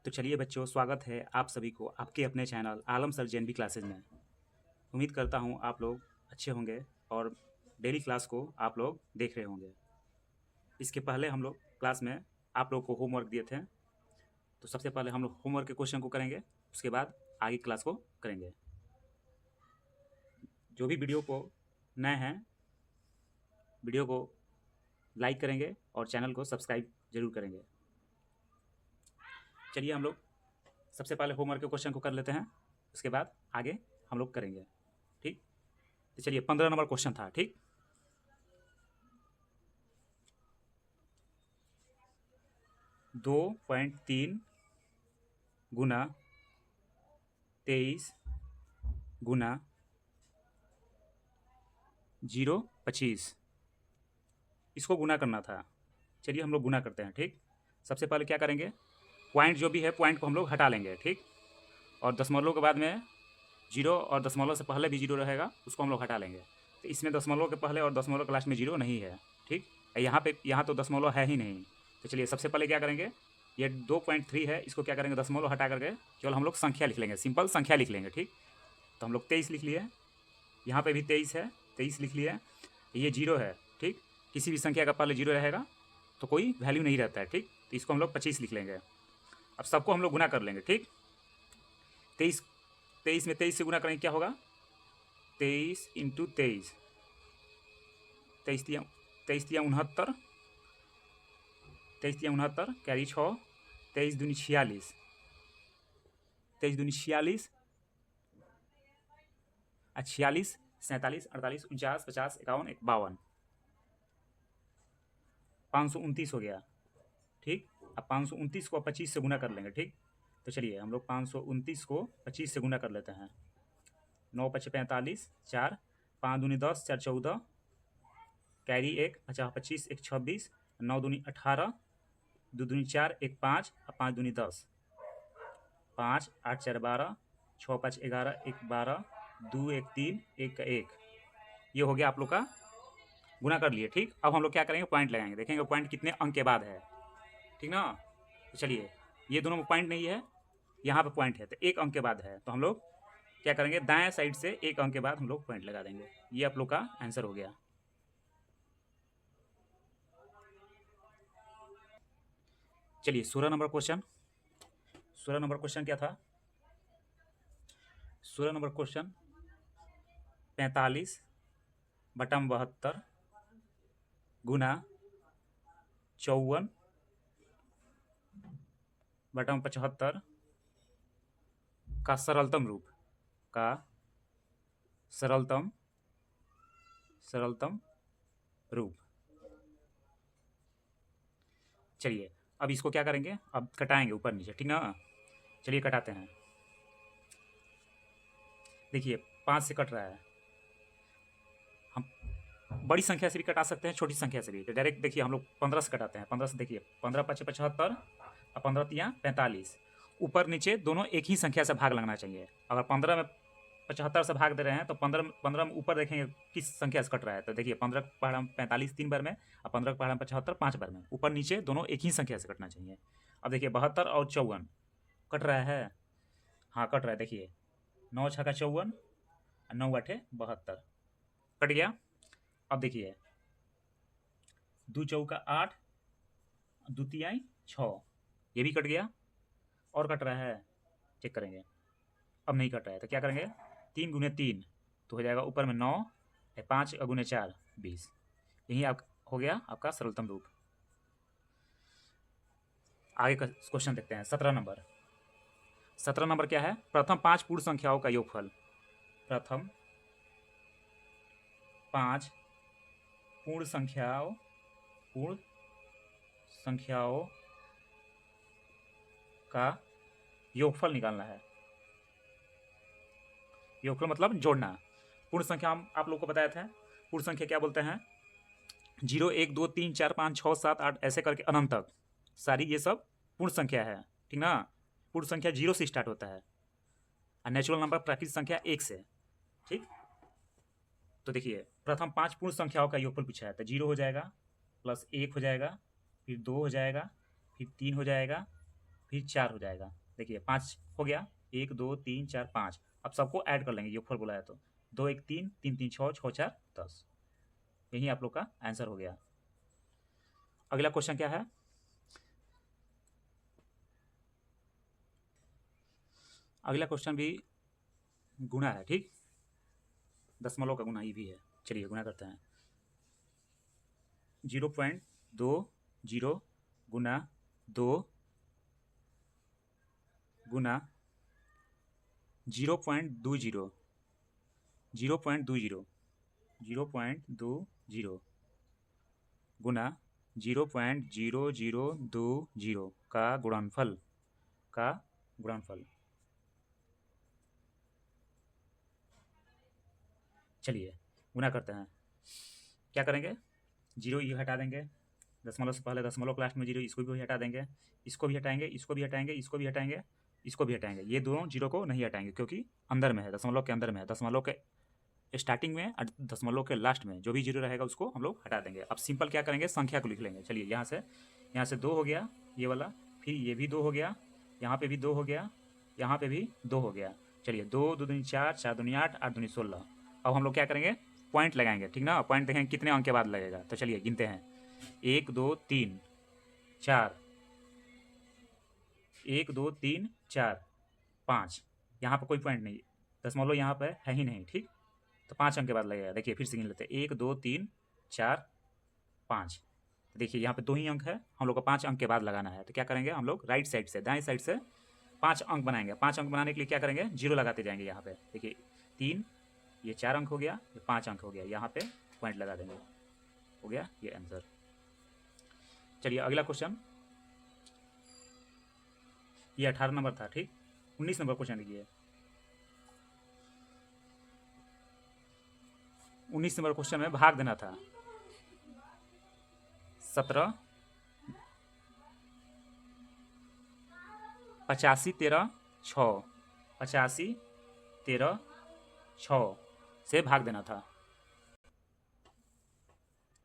तो चलिए बच्चों, स्वागत है आप सभी को आपके अपने चैनल आलम सर जेएनबी क्लासेज में। उम्मीद करता हूँ आप लोग अच्छे होंगे और डेली क्लास को आप लोग देख रहे होंगे। इसके पहले हम लोग क्लास में आप लोग को होमवर्क दिए थे, तो सबसे पहले हम लोग होमवर्क के क्वेश्चन को करेंगे, उसके बाद आगे क्लास को करेंगे। जो भी वीडियो को नए हैं, वीडियो को लाइक करेंगे और चैनल को सब्सक्राइब जरूर करेंगे। चलिए हम लोग सबसे पहले होमवर्क के क्वेश्चन को कर लेते हैं, उसके बाद आगे हम लोग करेंगे। ठीक, तो चलिए 15 नंबर क्वेश्चन था। ठीक, 2.3 गुना 23 गुना 0.25 इसको गुना करना था। चलिए हम लोग गुना करते हैं। ठीक, सबसे पहले क्या करेंगे, पॉइंट जो भी है पॉइंट को हम लोग हटा लेंगे। ठीक, और दशमलव के बाद में जीरो और दशमलव से पहले भी जीरो रहेगा, उसको हम लोग हटा लेंगे। तो इसमें दशमलव के पहले और दशमलव के लास्ट में जीरो नहीं है। ठीक, यहाँ तो दशमलव है ही नहीं। तो चलिए सबसे पहले क्या करेंगे, ये 2.3 है, इसको क्या करेंगे, दशमलव हटा करके केवल हम लोग संख्या लिख लेंगे, सिंपल संख्या लिख लेंगे। ठीक, तो हम लोग 23 लिख लिए, यहाँ पे भी 23 है, 23 लिख लिए। ये जीरो है। ठीक, किसी भी संख्या का पहले जीरो रहेगा तो कोई वैल्यू नहीं रहता है। ठीक, तो इसको हम लोग 25 लिख लेंगे। अब सबको हम लोग गुना कर लेंगे। ठीक, 23 में 23 से गुना करेंगे, क्या होगा, 23 इंटू 23, 23 69, 23 69 कैरी 6, 23 दूनी 46, 23 दूनी 46, 46, 47, 48, 49, 50, 51, 52, 529 हो गया। ठीक, अब 529 को 25 से गुना कर लेंगे। ठीक, तो चलिए हम लोग 529 को 25 से गुना कर लेते हैं। 9 5 45, 4, 5 दूनी 10, 4 14, कैरी 1, 50 25, 1 26, 9 दूनी 18, 2 दूनी 4, 1 5, 5 दूनी 10, 5 8 4 12, 6 5 11, 1 12, 2 1 3, 1 1। ये हो गया आप लोग का, गुना कर लिए। ठीक, अब हम लोग क्या करेंगे, पॉइंट लगाएंगे, देखेंगे पॉइंट कितने अंक के बाद है। ठीक ना, तो चलिए ये दोनों में पॉइंट नहीं है, यहाँ पे पॉइंट है, तो एक अंक के बाद है, तो हम लोग क्या करेंगे, दाएं साइड से एक अंक के बाद हम लोग पॉइंट लगा देंगे। ये आप लोग का आंसर हो गया। चलिए 16 नंबर क्वेश्चन। 16 नंबर क्वेश्चन क्या था, 16 नंबर क्वेश्चन 45 बटा 72 गुना 54 बटा 75 का सरलतम रूप, का सरलतम रूप। चलिए अब इसको क्या करेंगे, अब कटाएंगे ऊपर नीचे। ठीक ना, चलिए कटाते हैं। देखिए 5 से कट रहा है, हम बड़ी संख्या से भी कटा सकते हैं, छोटी संख्या से भी। तो डायरेक्ट देखिए हम लोग 15 से कटाते हैं। 15 से देखिए, 15 5 75 और 15 3 45, ऊपर नीचे दोनों एक ही संख्या से भाग लगना चाहिए। अगर 15 में 75 से भाग दे रहे हैं तो 15 में ऊपर देखेंगे किस संख्या से कट रहा है। तो देखिए 15 का पहाड़ा में 45 3 बार में, और 15 का पहाड़ा में 75 5 बार में, ऊपर नीचे दोनों एक ही संख्या से कटना चाहिए। अब देखिए 72 और 54 कट रहा है, हाँ कट रहा है। देखिए 9 6 का 54, 9 8 72, कट गया। अब देखिए 2 चौका 8, 2 तिहाई 6, ये भी कट गया। और कट रहा है, चेक करेंगे, अब नहीं कट रहा है, तो क्या करेंगे, 3 गुने 3 तो हो जाएगा ऊपर में 9, 5 गुने 4 20। यही आप हो गया आपका सरलतम रूप। आगे का क्वेश्चन देखते हैं। 17 नंबर। 17 नंबर क्या है, प्रथम 5 पूर्ण संख्याओं का योगफल। प्रथम 5 पूर्ण संख्याओं का योगफल निकालना है। योगफल मतलब जोड़ना। पूर्ण संख्या हम आप लोग को बताया था, पूर्ण संख्या क्या बोलते हैं, 0 1 2 3 4 5 6 7 8 ऐसे करके अनंत तक सारी ये सब पूर्ण संख्या है। ठीक ना, पूर्ण संख्या 0 से स्टार्ट होता है और नेचुरल नंबर प्राकृतिक संख्या 1 से। ठीक, तो देखिए प्रथम 5 पूर्ण संख्याओं का योगफल पूछा है, तो 0 हो जाएगा, प्लस 1 हो जाएगा, फिर 2 हो जाएगा, फिर 3 हो जाएगा, फिर 4 हो जाएगा। देखिए 5 हो गया, 1 2 3 4 5। अब सबको ऐड कर लेंगे, योगफल बोला है तो 2 1 3, 3 3 6, 6 4 10। यही आप लोग का आंसर हो गया। अगला क्वेश्चन क्या है? अगला क्वेश्चन भी गुणा है, ठीक, दशमलव का गुणा ये भी है। चलिए गुणा करते हैं। 0.20 गुना 2 गुना 0.20 0.20 0.20 गुना 0.0020 का गुणनफल का गुणनफल। चलिए गुणा करते हैं। क्या करेंगे? जीरो ये हटा देंगे, दशमलव से पहले दशमलव के लास्ट में जीरो, इसको भी हटा देंगे, इसको भी हटाएंगे, इसको भी हटाएंगे, इसको भी हटाएंगे, इसको भी हटाएंगे। ये दोनों जीरो को नहीं हटाएंगे क्योंकि अंदर में है, दशमलव के अंदर में है। दशमलव के स्टार्टिंग में और दशमलव के लास्ट में जो भी जीरो रहेगा उसको हम लोग हटा देंगे। अब सिंपल क्या करेंगे, संख्या को लिख लेंगे। चलिए यहाँ से 2 हो गया ये वाला, फिर ये भी 2 हो गया, यहाँ पे भी 2 हो गया, यहाँ पे भी 2 हो गया। चलिए 2 2 दूनी 4, 4 दूनी 8, 8 दूनी 16। अब हम लोग क्या करेंगे, पॉइंट लगाएंगे, ठीक ना। पॉइंट देखेंगे कितने अंक के बाद लगेगा। तो चलिए गिनते हैं, 1 2 3 4, 1 2 3 4 5। यहाँ पर कोई पॉइंट नहीं, दशमलव यहाँ पर है ही नहीं, ठीक। तो 5 अंक के बाद लगेगा। देखिए फिर से गिन लेते हैं, 1 2 3 4 5। देखिए यहाँ पे 2 ही अंक है, हम लोग को 5 अंक के बाद लगाना है। तो क्या करेंगे, हम लोग राइट साइड से, दाएं साइड से 5 अंक बनाएंगे। 5 अंक बनाने के लिए क्या करेंगे, जीरो लगाते जाएंगे। यहाँ पे देखिए 3, ये 4 अंक हो गया, ये 5 अंक हो गया, यहाँ पे पॉइंट लगा देंगे। हो गया ये आंसर। चलिए अगला क्वेश्चन, ये 18 नंबर था, ठीक। 19 नंबर क्वेश्चन देखिए। 19 नंबर क्वेश्चन में भाग देना था। 17 85 13 6, 85 13 6 से भाग देना था।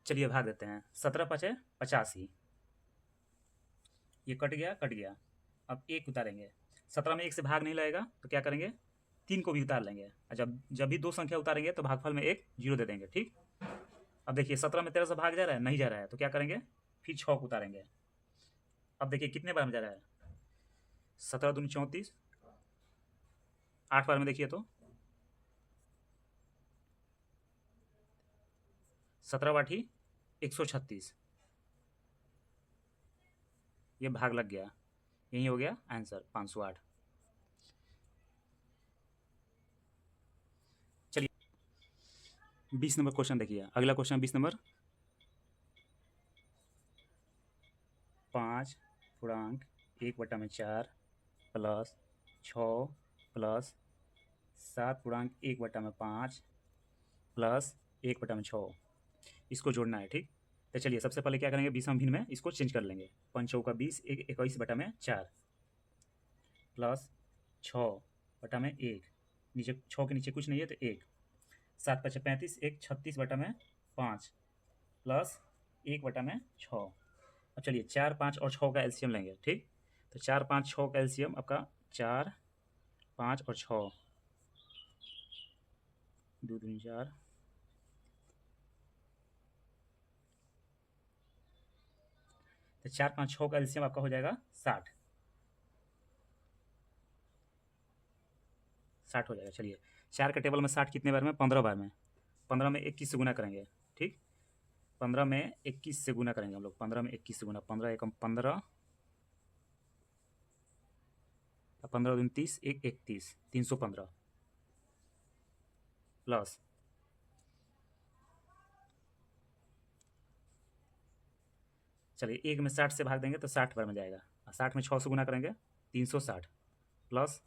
चलिए भाग देते हैं। 17 5 85, ये कट गया कट गया। अब 1 उतारेंगे। 17 में 1 से भाग नहीं लगेगा तो क्या करेंगे, 3 को भी उतार लेंगे। और जब जब भी 2 संख्या उतारेंगे तो भागफल में 1 जीरो दे देंगे, ठीक। अब देखिए 17 में 13 से भाग जा रहा है, नहीं जा रहा है, तो क्या करेंगे, फिर 6 को उतारेंगे। अब देखिए कितने बार में जा रहा है, 17 दूनी 34, 8 बार में देखिए तो 17 बाठी 136, ये भाग लग गया। यही हो गया आंसर 508। चलिए 20 नंबर क्वेश्चन देखिए। अगला क्वेश्चन 20 नंबर, 5 पूर्णांक 1/4 प्लस 6 प्लस 7 पूर्णांक 1/5 प्लस 1/6, इसको जोड़ना है, ठीक। तो चलिए सबसे पहले क्या करेंगे, विषम भिन्न में इसको चेंज कर लेंगे। 5 चौका 20, 21/4 प्लस 6/1, नीचे 6 के नीचे कुछ नहीं है तो 1, 7 5 35, 1 36/5 प्लस 1/6। अब चलिए 4 5 और 6 का एलसीएम लेंगे, ठीक। तो 4 5 6 का एलसीएम आपका 4 5 और 6, 2 दूनी 4, तो 4 5 6 का एलसीएम आपका हो जाएगा 60, 60 हो जाएगा। चलिए 4 के टेबल में 60 कितने बार में, 15 बार में। 15 में 21 से गुना करेंगे, ठीक। 15 में 21 से गुना करेंगे हम लोग। 15 में 21 से गुना, 15 एकम 15, 15 दूनी 30, 1 31, 315 प्लस, चलिए 1 में 60 से भाग देंगे तो 60 बार में जाएगा। 60 में 6 से गुना करेंगे 360 प्लस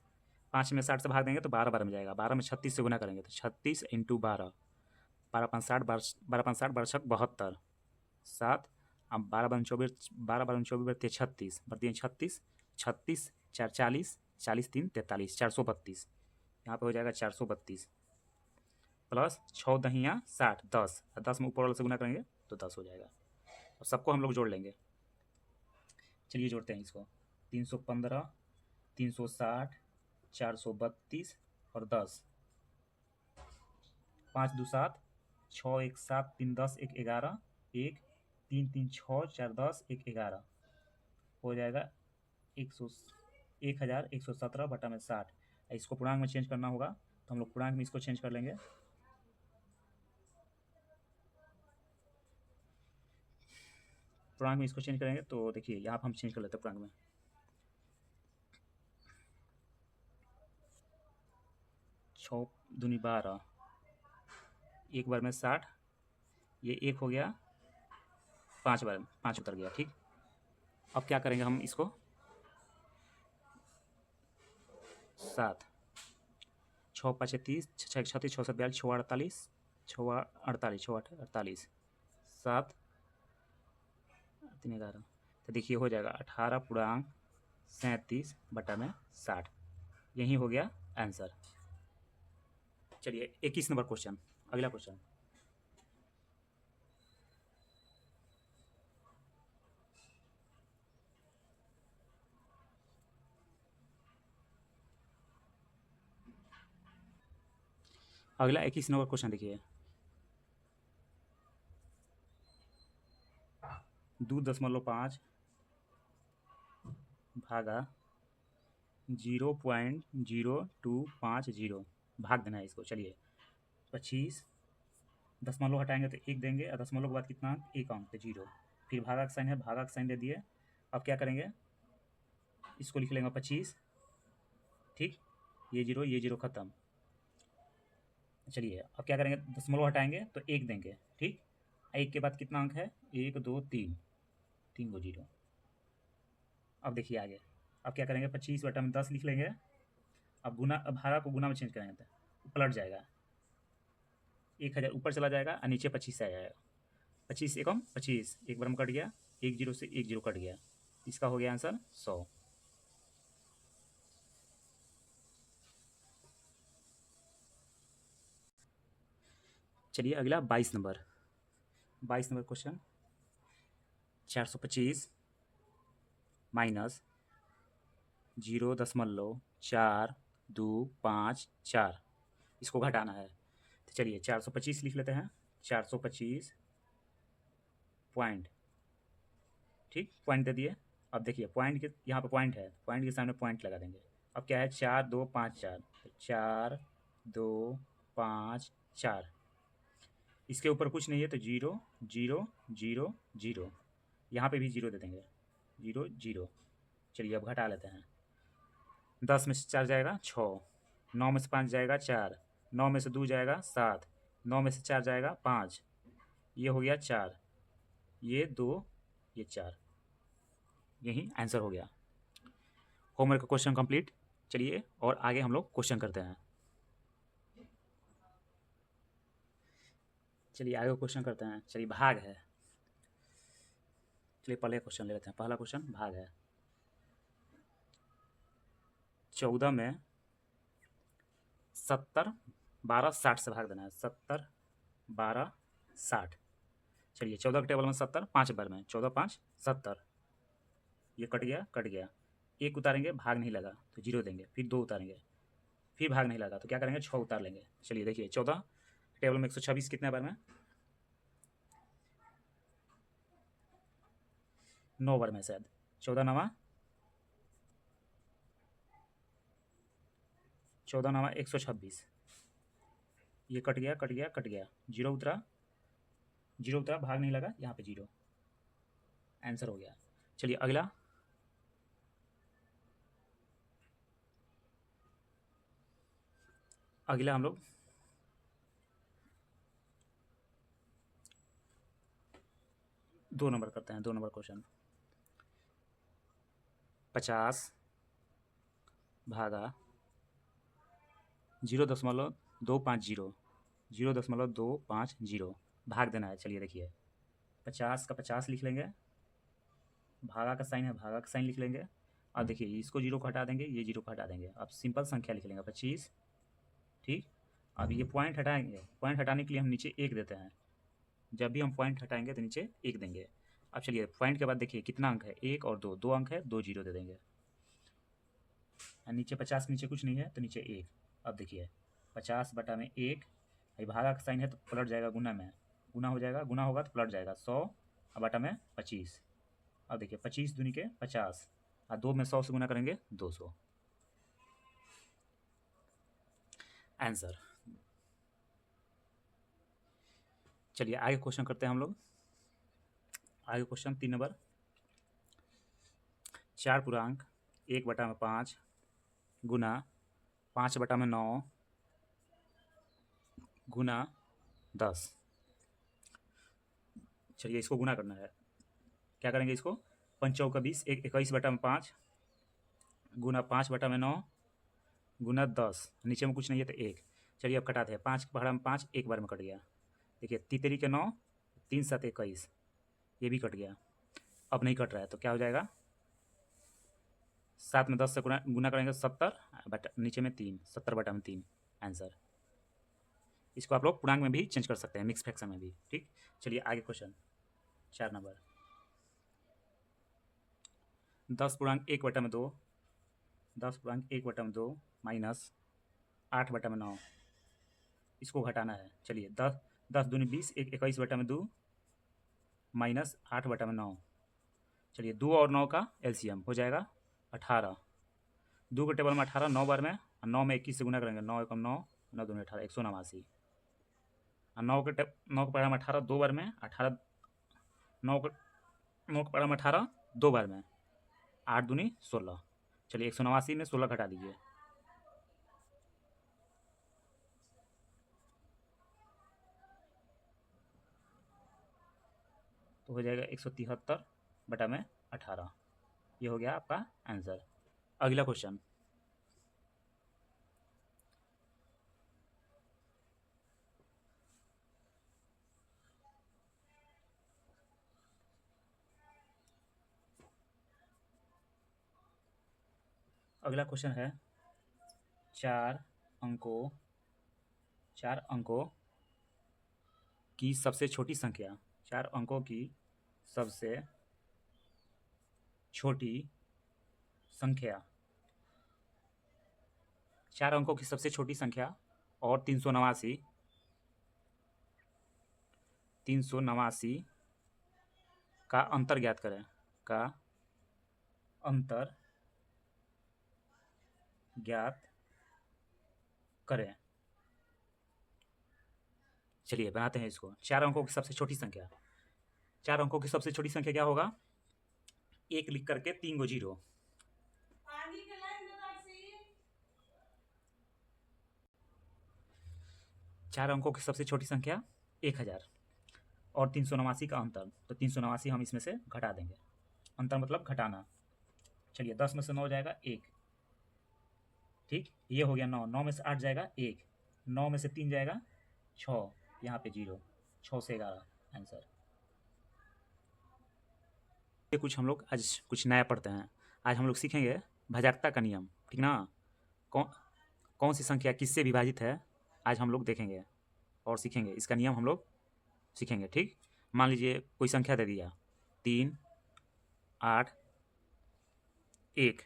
5 में 60 से भाग देंगे तो 12 बार में जाएगा। 12 में 36 से गुना करेंगे तो 36 इंटू 12, 12 5 60, 12 5 60, 12 6 72, 7। अब 12 बार 24, 12 बार 24 बरते 36, बरती 36, 36 4 40, 40 3 43, 432, यहाँ पे हो जाएगा 432 प्लस 6 दहिया 60, 10, 10 में ऊपर वाले से गुना करेंगे तो 10 हो जाएगा। और सबको हम लोग जोड़ लेंगे। चलिए जोड़ते हैं इसको। 315, 360, 432 और 10। 5 2 7, 6 1 7, 3 10, 1 11, 1 3 3 6, 4 10, 1 11 हो जाएगा 1117 बटा में 60। इसको पूर्णांक में चेंज करना होगा तो हम लोग पूर्णांक में इसको चेंज कर लेंगे। पूर्णांक में इसको चेंज करेंगे तो देखिए यहाँ पर हम चेंज कर लेते हैं पूर्णांक में। 6 दूनी 12, एक बार में 60, ये 1 हो गया, 5 बार 5 उतर गया। ठीक, अब क्या करेंगे हम इसको 7, 6 5 30, 6 36, 6 7 42, 6 48, 6 48, 6 8 48, 7 3 11। तो देखिए हो जाएगा 18.37 बटा में 60। यही हो गया आंसर। चलिए 21 नंबर क्वेश्चन, अगला क्वेश्चन। अगला 21 नंबर क्वेश्चन देखिए। 2.5 भागा 0.0250 भाग देना है इसको। चलिए 25, दशमलव हटाएंगे तो 1 देंगे और दशमलव के बाद कितना अंक, 1 अंक तो 0। फिर भागा का साइन है, भागा का साइन दे दिए। अब क्या करेंगे, इसको लिख लेंगे 25। ठीक, ये 0 ये 0 खत्म। चलिए अब क्या करेंगे, दशमलव हटाएंगे तो 1 देंगे। ठीक, 1 के बाद कितना अंक है, 1 2 3, 3 को 0। अब देखिए आगे, अब क्या करेंगे, 25 बटा में 10 लिख लेंगे। अब गुना, अब भागा को गुना में चेंज करेंगे तो पलट जाएगा, 1000 ऊपर चला जाएगा और नीचे 25 से आ जाएगा। 25 एकम 25, एक बार में कट गया, 1 0 से 1 0 कट गया। इसका हो गया आंसर 100। चलिए अगला 22 नंबर, 22 नंबर क्वेश्चन। 425 माइनस 0.424, इसको घटाना है। तो चलिए 425 लिख लेते हैं, 425 पॉइंट। ठीक, पॉइंट दे दिए। अब देखिए पॉइंट के यहाँ पे पॉइंट है, पॉइंट के सामने पॉइंट लगा देंगे। अब क्या है, 4 2 5 4, 4 2 5 4, इसके ऊपर कुछ नहीं है तो 0 0 0 0, यहाँ पे भी 0 दे देंगे, 0 0। चलिए अब घटा लेते हैं। 10 में से 4 जाएगा 6, 9 में से 5 जाएगा 4, 9 में से 2 जाएगा 7, 9 में से 4 जाएगा 5, ये हो गया 4, ये 2, ये 4। यही आंसर हो गया। होमवर्क का क्वेश्चन कंप्लीट। चलिए और आगे हम लोग क्वेश्चन करते हैं। चलिए आगे क्वेश्चन करते हैं। चलिए भाग है। चलिए पहले क्वेश्चन ले लेते हैं। पहला क्वेश्चन भाग है। 14 में 70 12 60 से भाग देना है। 70 12 60। चलिए 14 के टेबल में 70 5 बार में, 14 5 70, ये कट गया कट गया। 1 उतारेंगे, भाग नहीं लगा तो 0 देंगे। फिर 2 उतारेंगे, फिर भाग नहीं लगा तो क्या करेंगे, 6 उतार लेंगे। चलिए देखिए 14 टेबल में 126 कितने बार में, 9 बार में शायद। 14 9 14 9 126, ये कट गया कट गया कट गया, 0 उतरा 0 उतरा, भाग नहीं लगा, यहाँ पे 0, आंसर हो गया। चलिए अगला, अगला हम लोग 2 नंबर करते हैं। 2 नंबर क्वेश्चन। 50 भागा 0.250, 0.250 भाग देना है। चलिए देखिए 50 का 50 लिख लेंगे, भागा का साइन है, भागा का साइन लिख लेंगे। अब देखिए इसको 0 को हटा देंगे, ये 0 को हटा देंगे। अब सिंपल संख्या लिख लेंगे 25। ठीक, अब ये पॉइंट हटाएंगे, पॉइंट हटाने के लिए हम नीचे 1 देते हैं। जब भी हम पॉइंट हटाएंगे तो नीचे 1 देंगे। अब चलिए पॉइंट के बाद देखिए कितना अंक है, 1 और 2, 2 अंक है, 2 0 दे देंगे। नीचे 50 के नीचे कुछ नहीं है तो नीचे 1। अब देखिए 50 बटा में 1, भाई भागा का साइन है तो पलट जाएगा गुना में, गुना हो जाएगा, गुना होगा तो पलट जाएगा 100 बटा में 25। अब देखिए 25 दूनी के 50 और 2 में 100 से गुना करेंगे 200। आंसर। चलिए आगे क्वेश्चन करते हैं हम लोग। आगे क्वेश्चन 3 नंबर। 4 पूर्णांक 1 बटा में 5 गुना 5 बटा में 9 गुना 10। चलिए इसको गुना करना है। क्या करेंगे इसको? 5 चौका 20, 21 बटा में 5 गुना 5 बटा में 9 गुना 10। नीचे में कुछ नहीं है तो 1। चलिए अब कटाते हैं। 5 बटा में 5 एक बार में कट गया। देखिए तीतरी के 9, 3 7 21, ये भी कट गया। अब नहीं कट रहा है तो क्या हो जाएगा? 7 में 10 से गुना करेंगे 70 बटा नीचे में 3, 70 बटा में 3 आंसर। इसको आप लोग पूर्णांक में भी चेंज कर सकते हैं, मिक्स फ्रैक्शन में भी। ठीक, चलिए आगे क्वेश्चन 4 नंबर। 10 पूर्णांक 1 बटा में 2, 10 पूर्णांक 1 बटा में 2 माइनस 8 बटा में 9, इसको घटाना है। चलिए 10 दूनी 20, 21 बटा में 2 माइनस 8 बटा में 9। चलिए 2 और 9 का एलसीएम हो जाएगा 18। 2 के टेबल में 18 9 बार में, और 9 में 21 से गुना करेंगे, 9 एकम 9, 9 दूनी 18, 189। और 9 के पढ़ा में 18 2 बार में, 18 9 के पढ़ा में 18 2 बार में, 8 दूनी 16। चलिए 189 में 16 घटा दीजिए। तो हो जाएगा 173 बटा में 18। ये हो गया आपका आंसर। अगला क्वेश्चन। अगला क्वेश्चन है 4 अंकों की सबसे छोटी संख्या, 4 अंकों की सबसे छोटी संख्या, 4 अंकों की सबसे छोटी संख्या और 389 का अंतर ज्ञात करें। का अंतर ज्ञात करें। चलिए बनाते हैं इसको। 4 अंकों की सबसे छोटी संख्या, 4 अंकों की सबसे छोटी संख्या क्या होगा? 1 लिख करके 3 गो 0। 4 अंकों की सबसे छोटी संख्या 1000 और 389 का अंतर, तो 389 हम इसमें से घटा देंगे। अंतर मतलब घटाना। चलिए 10 में से 9 जाएगा 1, ठीक, ये हो गया 9। 9 में से 8 जाएगा 1, 9 में से 3 जाएगा 6, यहाँ पे 0, 6 से 11 आंसर। ये कुछ हम लोग आज कुछ नया पढ़ते हैं। आज हम लोग सीखेंगे भाजकता का नियम, ठीक ना? कौन सी संख्या किससे विभाजित है, आज हम लोग देखेंगे और सीखेंगे। इसका नियम हम लोग सीखेंगे, ठीक। मान लीजिए कोई संख्या दे दिया 3 8 1।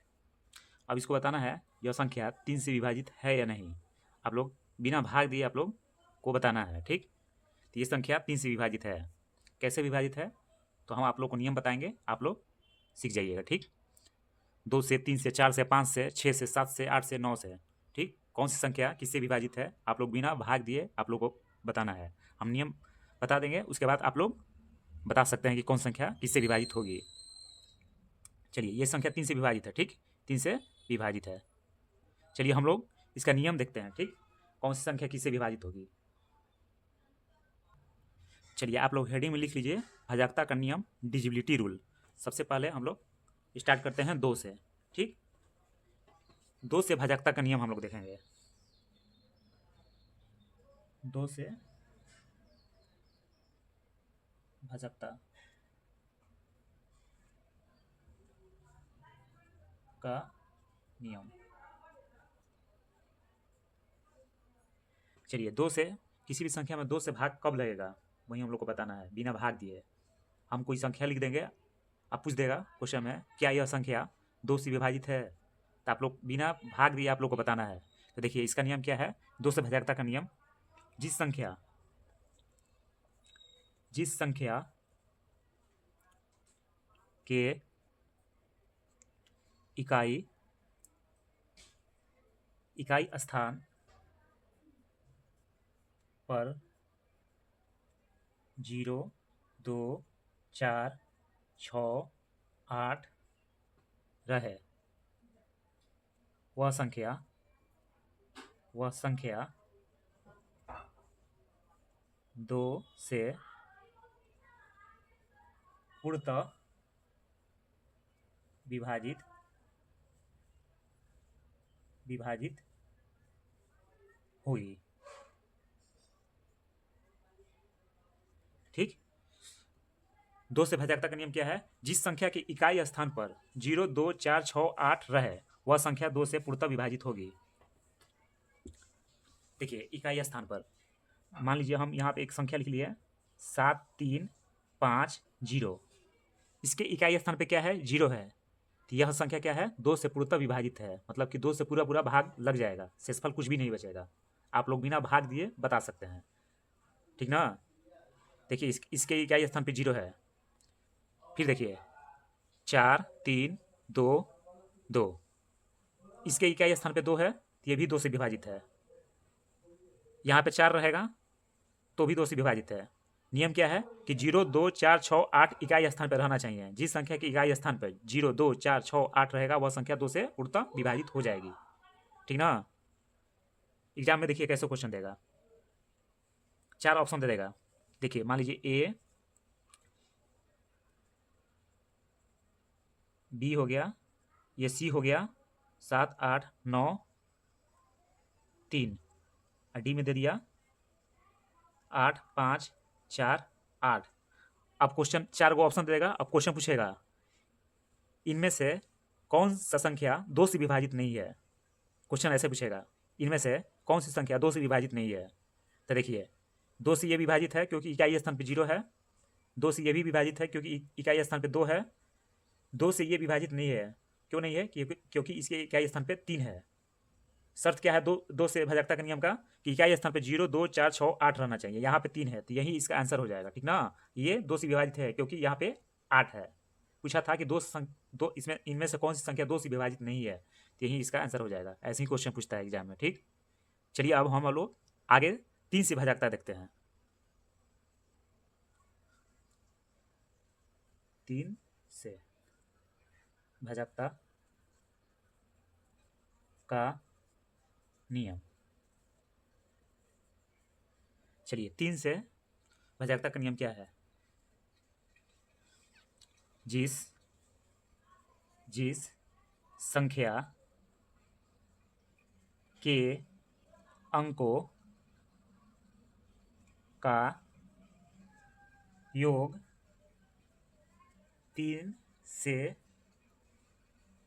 अब इसको बताना है यह संख्या 3 से विभाजित है या नहीं। आप लोग बिना भाग दिए आप लोग को बताना है, ठीक। तो ये संख्या 3 से विभाजित है। कैसे विभाजित है तो हम आप लोग को नियम बताएंगे, आप लोग सीख जाइएगा, ठीक। 2 से, 3 से, 4 से, 5 से, 6 से, 7 से, 8 से, 9 से, ठीक। कौन सी संख्या किससे विभाजित है आप लोग बिना भाग दिए आप लोग को बताना है। हम नियम बता देंगे, उसके बाद आप लोग बता सकते हैं कि कौन संख्या किससे विभाजित होगी। चलिए ये संख्या 3 से विभाजित है, ठीक, 3 से विभाजित है। चलिए हम लोग इसका नियम देखते हैं, ठीक। कौन सी संख्या किससे विभाजित होगी। चलिए आप लोग हेडिंग में लिख लीजिए भाजकता का नियम, डिविजिबिलिटी रूल। सबसे पहले हम लोग स्टार्ट करते हैं 2 से, ठीक। 2 से भाजकता का नियम हम लोग देखेंगे। 2 से भाजकता का नियम। चलिए 2 से किसी भी संख्या में 2 से भाग कब लगेगा वही हम लोग को बताना है, बिना भाग दिए। हम कोई संख्या लिख देंगे, आप पूछ देगा क्वेश्चन में क्या यह संख्या 2 से विभाजित है, तो आप लोग बिना भाग दिए आप लोग को बताना है। तो देखिए इसका नियम क्या है, 2 से भाज्यता का नियम। जिस संख्या के इकाई स्थान पर 0, 2, 4, 6, 8 रहे, वह संख्या 2 से पूर्णतः विभाजित हुई। ठीक। 2 से भाज्यता का नियम क्या है, जिस संख्या के इकाई स्थान पर 0, 2, 4, 6, 8 रहे, वह संख्या 2 से पूर्णतः विभाजित होगी। देखिए इकाई स्थान पर मान लीजिए हम यहाँ पे एक संख्या लिख लिए 7, 3, 5, 0। इसके इकाई स्थान पे क्या है, 0 है। तो यह संख्या क्या है, 2 से पूर्णतः विभाजित है, मतलब कि 2 से पूरा पूरा भाग लग जाएगा, शेषफल कुछ भी नहीं बचेगा। आप लोग बिना भाग दिए बता सकते हैं, ठीक ना। देखिए इसके इकाई स्थान पे 0 है। फिर देखिए 4, 3, 2, 2। इसके इकाई स्थान पे 2 है, तो ये भी 2 से विभाजित है। यहाँ पे 4 रहेगा तो भी 2 से विभाजित है। नियम क्या है कि 0, 2, 4, 6, 8 इकाई स्थान पर रहना चाहिए। जिस संख्या के इकाई स्थान पर 0, 2, 4, 6, 8 रहेगा, वह संख्या 2 से पूर्णतः विभाजित हो जाएगी, ठीक ना। एग्जाम में देखिए कैसे क्वेश्चन देगा, 4 ऑप्शन दे देगा। देखिए मान लीजिए ए, बी हो गया, ये सी हो गया, 7, 8, 9, 3, और डी में दे दिया 8, 5, 4, 8। अब क्वेश्चन 4 को ऑप्शन दे देगा। अब क्वेश्चन पूछेगा इनमें से कौन सा संख्या 2 से विभाजित नहीं है। क्वेश्चन ऐसे पूछेगा, इनमें से कौन सी संख्या 2 से विभाजित नहीं है। तो देखिए 2 से ये विभाजित है क्योंकि इकाई स्थान पे 0 है, 2 से ये भी विभाजित है क्योंकि इकाई स्थान पे 2 है, 2 से ये विभाजित नहीं है। क्यों नहीं है, क्योंकि इसके इकाई स्थान पे 3 है। शर्त क्या है 2 से भाज्यता का नियम का, कि इकाई स्थान पे 0, 2, 4, 6, 8 रहना चाहिए। यहाँ पे 3 है, तो यही इसका आंसर हो जाएगा, ठीक ना। ये 2 से विभाजित है क्योंकि यहाँ पे 8 है। पूछा था कि दो इसमें इनमें से कौन सी संख्या 2 से विभाजित नहीं है, तो यही इसका आंसर हो जाएगा। ऐसे ही क्वेश्चन पूछता है एग्जाम में, ठीक। चलिए अब हम लोग आगे 3 से भाज्यता देखते हैं। 3 से भाज्यता का नियम। चलिए 3 से भाज्यता का नियम क्या है, जिस संख्या के अंकों का योग 3 से विभाज्य होगा, वह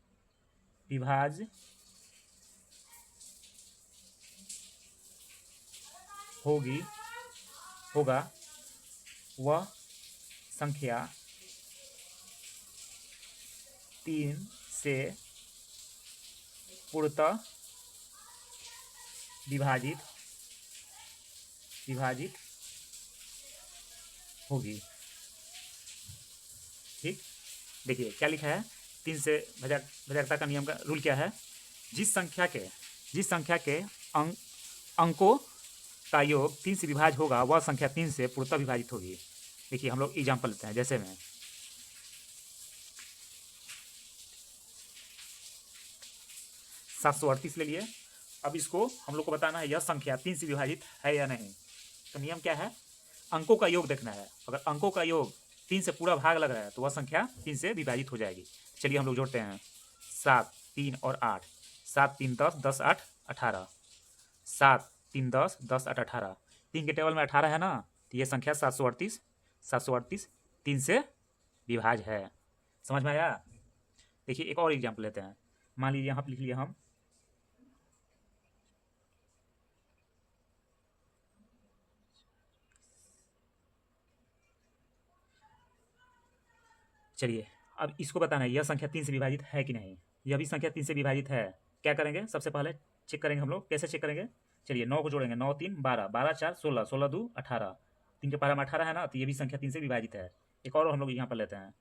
संख्या 3 से पूर्णतः विभाजित होगी, ठीक। देखिए क्या लिखा है, 3 से भाज्यता का नियम का रूल क्या है, जिस संख्या के अंकों का योग 3 से विभाज्य होगा, वह संख्या 3 से पूर्णतः विभाजित होगी। देखिए हम लोग एग्जाम्पल लेते हैं, जैसे में 738 ले लिए। अब इसको हम लोग को बताना है यह संख्या 3 से विभाजित है या नहीं। तो नियम क्या है, अंकों का योग देखना है। अगर अंकों का योग 3 से पूरा भाग लग रहा है तो वह संख्या 3 से विभाजित हो जाएगी। चलिए हम लोग जोड़ते हैं 7, 3 और 8। 7, 3, 10, 10, 8, 18। 7, 3, 10, 10, 8, 18। 3 के टेबल में 18 है ना, तो ये संख्या 738 3 से विभाज्य है। समझ में आया। देखिए एक और एग्जाम्पल लेते हैं। मान लीजिए यहाँ पर लिख लिया हम चलिए अब इसको बताना है यह संख्या 3 से विभाजित है कि नहीं। यह भी संख्या 3 से विभाजित है। क्या करेंगे, सबसे पहले चेक करेंगे हम लोग। कैसे चेक करेंगे, चलिए 9 को जोड़ेंगे, 9 3 12, 12 4 16, 16 2 18, 3 के पारा में 18 है ना, तो ये भी संख्या 3 से विभाजित है। एक और हम लोग यहाँ पर लेते हैं,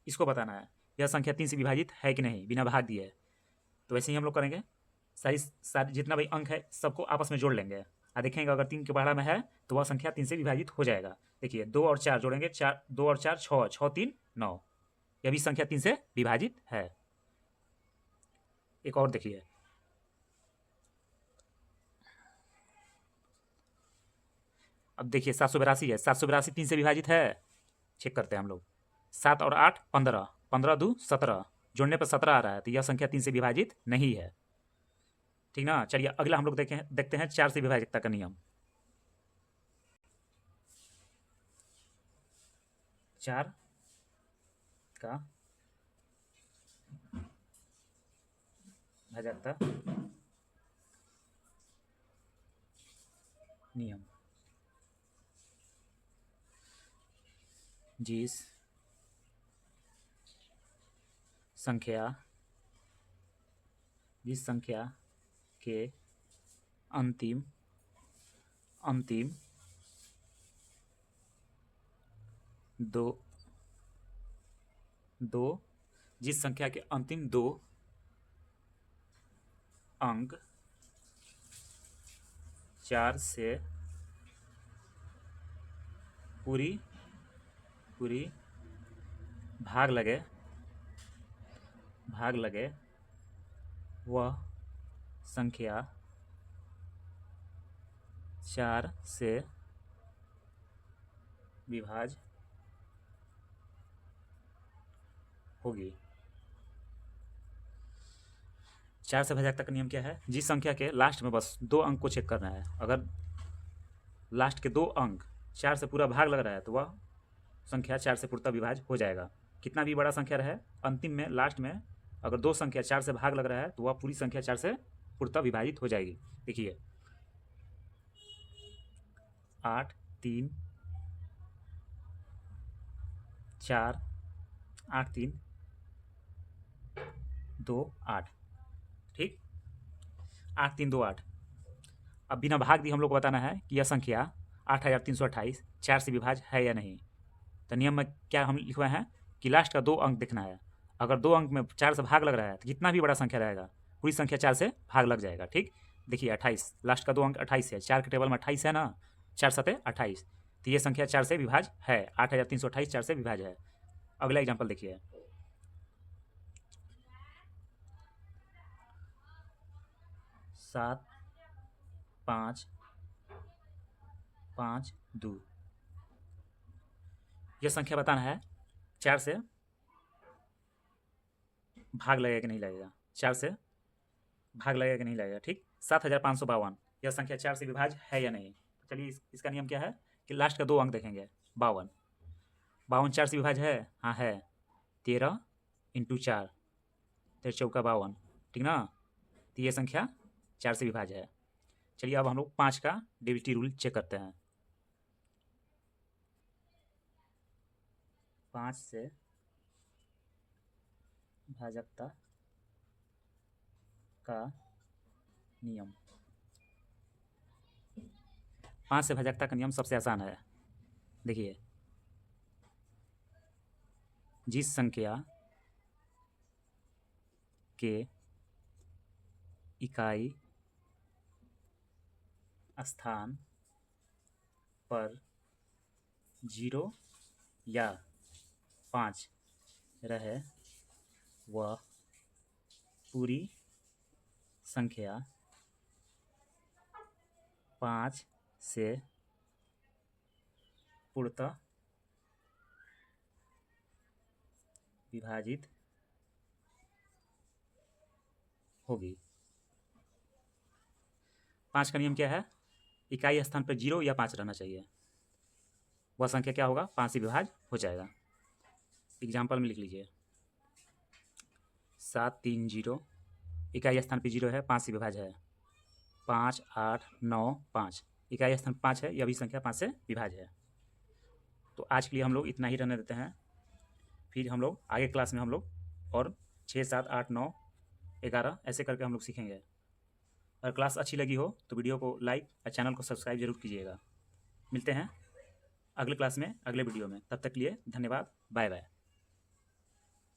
इसको बताना है यह संख्या 3 से विभाजित है कि नहीं, बिना भाग दिए। तो वैसे ही हम लोग करेंगे, सारी सारी जितना भी अंक है सबको आपस में जोड़ लेंगे और देखेंगे अगर 3 के पहाड़ा में है तो वह संख्या 3 से विभाजित हो जाएगा। देखिए 2 और 4 जोड़ेंगे, 4 2 और 4 6, 6 3 9, यह भी संख्या 3 से विभाजित है। एक और देखिए, अब देखिए 782 है, 782 3 से विभाजित है। चेक करते हैं हम लोग, 7 और 8 15, 15 2 17, जोड़ने पर 17 आ रहा है, तो यह संख्या 3 से विभाजित नहीं है। ठीक ना। चलिए अगला हम लोग देखते हैं 4 से विभाजकता का नियम। 4 का भाजकता नियम। जिस संख्या के अंतिम दो जिस संख्या के अंतिम 2 अंक 4 से पूरी भाग लगे वह संख्या 4 से विभाज्य होगी। 4 से भाजकता का नियम क्या है, जिस संख्या के लास्ट में बस 2 अंक को चेक करना है, अगर लास्ट के 2 अंक 4 से पूरा भाग लग रहा है तो वह संख्या 4 से पूर्णतः विभाज्य हो जाएगा। कितना भी बड़ा संख्या रहे, अंतिम में लास्ट में अगर 2 संख्या 4 से भाग लग रहा है तो वह पूरी संख्या 4 से पूर्णतः विभाजित हो जाएगी। देखिए 8 3 4, 8 3 2 8, ठीक, 8 3 2 8। अब बिना भाग दिए हम लोग को बताना है कि यह संख्या 8328 4 से विभाज्य है या नहीं। तो नियम में क्या हम लिखवाए हैं कि लास्ट का 2 अंक देखना है, अगर 2 अंक में 4 से भाग लग रहा है तो जितना भी बड़ा संख्या रहेगा पूरी संख्या 4 से भाग लग जाएगा। ठीक, देखिए 28, लास्ट का 2 अंक 28 है, 4 के टेबल में 28 है ना, 4 सते 28, तो ये संख्या 4 से विभाज्य है। 8328 4 से विभाज्य है। अगला एग्जाम्पल देखिए, 7 5 5 2, यह संख्या बताना है 4 से भाग लगेगा कि नहीं लगेगा, 4 से भाग लगेगा कि नहीं लगेगा। ठीक, 7552, यह संख्या 4 से विभाज्य है या नहीं। तो चलिए इसका नियम क्या है कि लास्ट का 2 अंक देखेंगे, 52, 52 4 से विभाज्य है, हाँ है, 13 × 4, 13 चौका 52, ठीक ना, तो ये संख्या 4 से विभाज्य है। चलिए अब हम लोग 5 का डिविजिटी रूल चेक करते हैं। 5 से भाजकता का नियम। 5 से भाजकता का नियम सबसे आसान है। देखिए, जिस संख्या के इकाई स्थान पर 0 या 5 रहे वह पूरी संख्या 5 से पूर्णतः विभाजित होगी। 5 का नियम क्या है, इकाई स्थान पर 0 या 5 रहना चाहिए, वह संख्या क्या होगा, 5 से विभाज्य हो जाएगा। एग्जाम्पल में लिख लीजिए, 7 3 0, इकाई स्थान पर 0 है, 5 से विभाज्य है, 5 8 9 5, इकाई स्थान 5 है, यह भी संख्या 5 से विभाज्य है। तो आज के लिए हम लोग इतना ही रहने देते हैं, फिर हम लोग आगे क्लास में हम लोग और 6, 7, 8, 9, 11 ऐसे करके हम लोग सीखेंगे। अगर क्लास अच्छी लगी हो तो वीडियो को लाइक और चैनल को सब्सक्राइब जरूर कीजिएगा। मिलते हैं अगले क्लास में, अगले वीडियो में। तब तक के लिए धन्यवाद, बाय बाय।